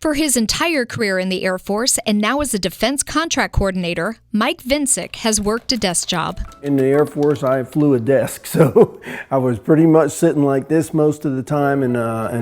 For his entire career in the Air Force and now as a defense contract coordinator, Mike Vinsick has worked a desk job. In the Air Force, I flew a desk, so I was pretty much sitting like this most of the time. In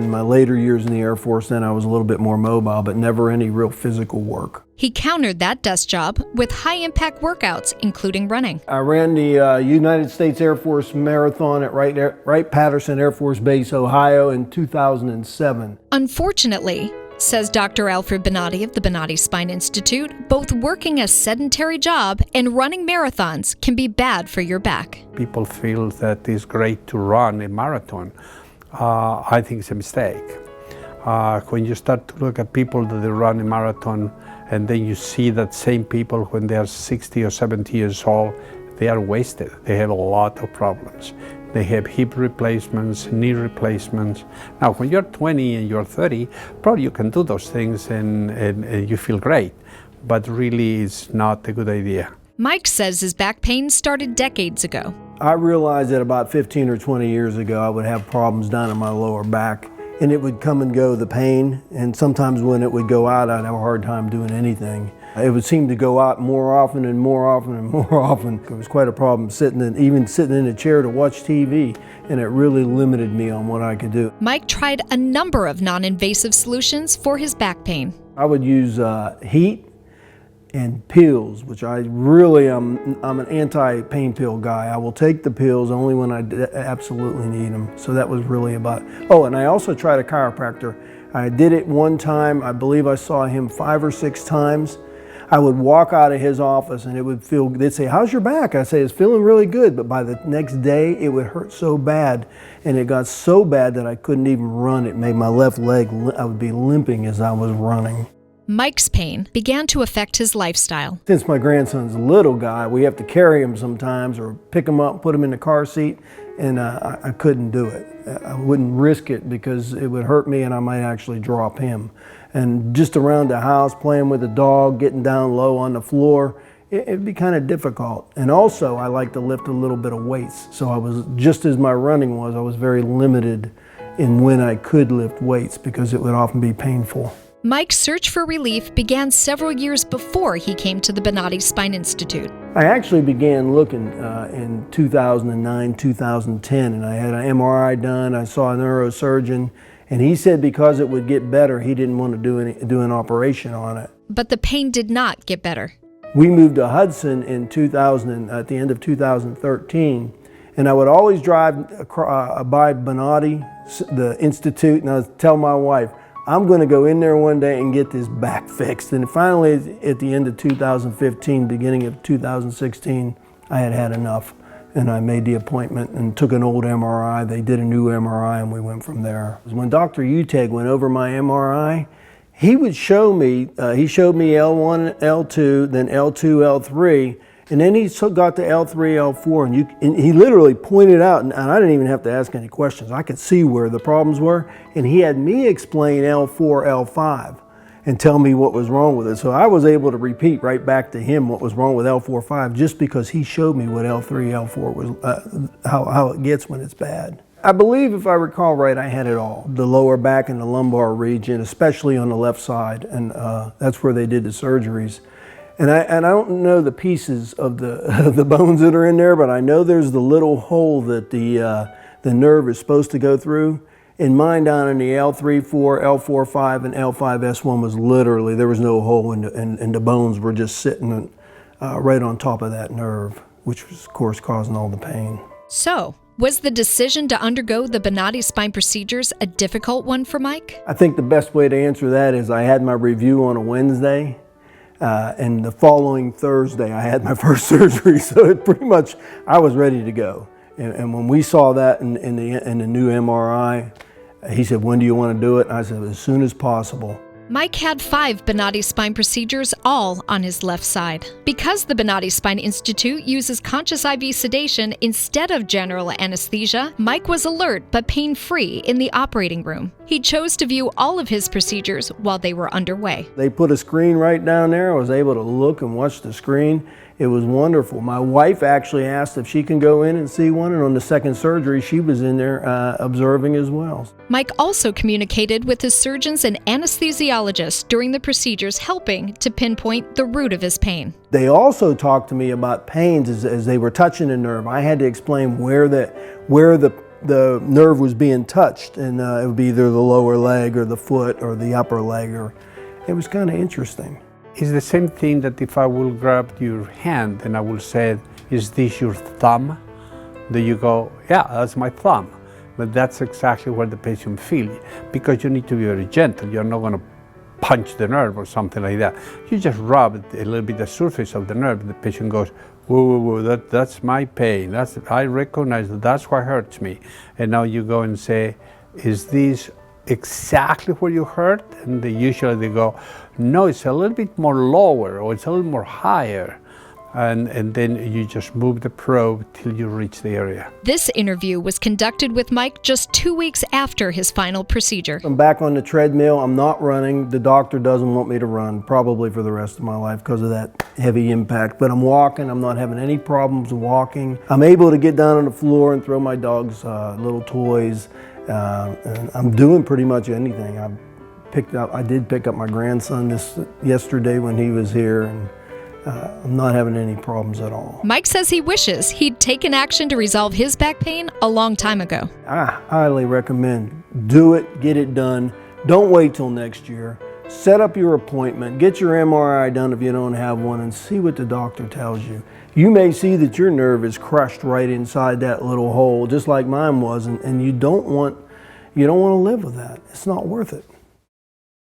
my later years in the Air Force, then I was a little bit more mobile, but never any real physical work. He countered that desk job with high-impact workouts, including running. I ran the United States Air Force Marathon at Wright-Patterson Air Force Base, Ohio in 2007. Unfortunately, says Dr. Alfred Bonati of the Bonati Spine Institute, both working a sedentary job and running marathons can be bad for your back. People feel that it's great to run a marathon. I think it's a mistake. When you start to look at people that they run a marathon and then you see that same people when they are 60 or 70 years old, they are wasted. They have a lot of problems. They have hip replacements, knee replacements. Now, when you're 20 and you're 30, probably you can do those things and you feel great, but really it's not a good idea. Mike says his back pain started decades ago. I realized that about 15 or 20 years ago, I would have problems down in my lower back, and it would come and go, the pain, and sometimes when it would go out, I'd have a hard time doing anything. It would seem to go out more often and more often and more often. It was quite a problem even sitting in a chair to watch TV, and it really limited me on what I could do. Mike tried a number of non-invasive solutions for his back pain. I would use heat and pills, which I'm an anti-pain pill guy. I will take the pills only when I absolutely need them. So that was really about it. Oh, and I also tried a chiropractor. I did it one time. I believe I saw him 5 or 6 times. I would walk out of his office and they'd say, "How's your back?" I'd say, "It's feeling really good." But by the next day, it would hurt so bad. And it got so bad that I couldn't even run. It made my left leg, I would be limping as I was running. Mike's pain began to affect his lifestyle. Since my grandson's a little guy, we have to carry him sometimes or pick him up, put him in the car seat, and I couldn't do it. I wouldn't risk it because it would hurt me and I might actually drop him. And just around the house, playing with the dog, getting down low on the floor, it'd be kind of difficult. And also, I like to lift a little bit of weights. So I was, just as my running was, I was very limited in when I could lift weights because it would often be painful. Mike's search for relief began several years before he came to the Bonati Spine Institute. I actually began looking in 2009, 2010, and I had an MRI done. I saw a neurosurgeon, and he said because it would get better, he didn't want to do an operation on it. But the pain did not get better. We moved to Hudson in at the end of 2013, and I would always drive by Bonati, the Institute, and I would tell my wife, I'm going to go in there one day and get this back fixed. And finally, at the end of 2015, beginning of 2016, I had enough. And I made the appointment and took an old MRI. They did a new MRI and we went from there. When Dr. Uteg went over my MRI, he would show me, he showed me L1, L2, then L2, L3, and then he got to L3, L4, and he literally pointed out, and I didn't even have to ask any questions. I could see where the problems were, and he had me explain L4, L5, and tell me what was wrong with it. So I was able to repeat right back to him what was wrong with L4, 5, just because he showed me what L3, L4 was, how it gets when it's bad. I believe, if I recall right, I had it all. The lower back and the lumbar region, especially on the left side, and that's where they did the surgeries. And I don't know the pieces of the bones that are in there, but I know there's the little hole that the nerve is supposed to go through. And mine down in the L3, 4, L4, 5, and L5, S1 was literally, there was no hole, and the bones were just sitting right on top of that nerve, which was, of course, causing all the pain. So, was the decision to undergo the Bonati spine procedures a difficult one for Mike? I think the best way to answer that is I had my review on a Wednesday. And the following Thursday, I had my first surgery, so it pretty much, I was ready to go. And when we saw that in the new MRI, he said, "When do you want to do it?" And I said, "As soon as possible." Mike had 5 Bonati spine procedures, all on his left side. Because the Bonati Spine Institute uses conscious IV sedation instead of general anesthesia, Mike was alert but pain-free in the operating room. He chose to view all of his procedures while they were underway. They put a screen right down there. I was able to look and watch the screen, It was wonderful. My wife actually asked if she can go in and see one, and on the second surgery, she was in there observing as well. Mike also communicated with his surgeons and anesthesiologists during the procedures, helping to pinpoint the root of his pain. They also talked to me about pains as they were touching the nerve. I had to explain where the nerve was being touched, and it would be either the lower leg or the foot or the upper leg. It was kind of interesting. It's the same thing that if I will grab your hand and I will say, is this your thumb? Then you go, yeah, that's my thumb. But that's exactly what the patient feels, because you need to be very gentle. You're not going to punch the nerve or something like that. You just rub a little bit the surface of the nerve. The patient goes, whoa, whoa, whoa, that's my pain. I recognize that's what hurts me. And now you go and say, is this exactly where you hurt? And usually they go, no, it's a little bit more lower, or it's a little more higher. And then you just move the probe till you reach the area. This interview was conducted with Mike just 2 weeks after his final procedure. I'm back on the treadmill. I'm not running. The doctor doesn't want me to run, probably for the rest of my life because of that heavy impact. But I'm walking. I'm not having any problems walking. I'm able to get down on the floor and throw my dog's little toys. And I'm doing pretty much anything. I did pick up my grandson yesterday when he was here, and I'm not having any problems at all. Mike says he wishes he'd taken action to resolve his back pain a long time ago. I highly recommend do it, get it done. Don't wait till next year. Set up your appointment, get your MRI done if you don't have one, and see what the doctor tells you. You may see that your nerve is crushed right inside that little hole, just like mine was, and you don't want to live with that. It's not worth it.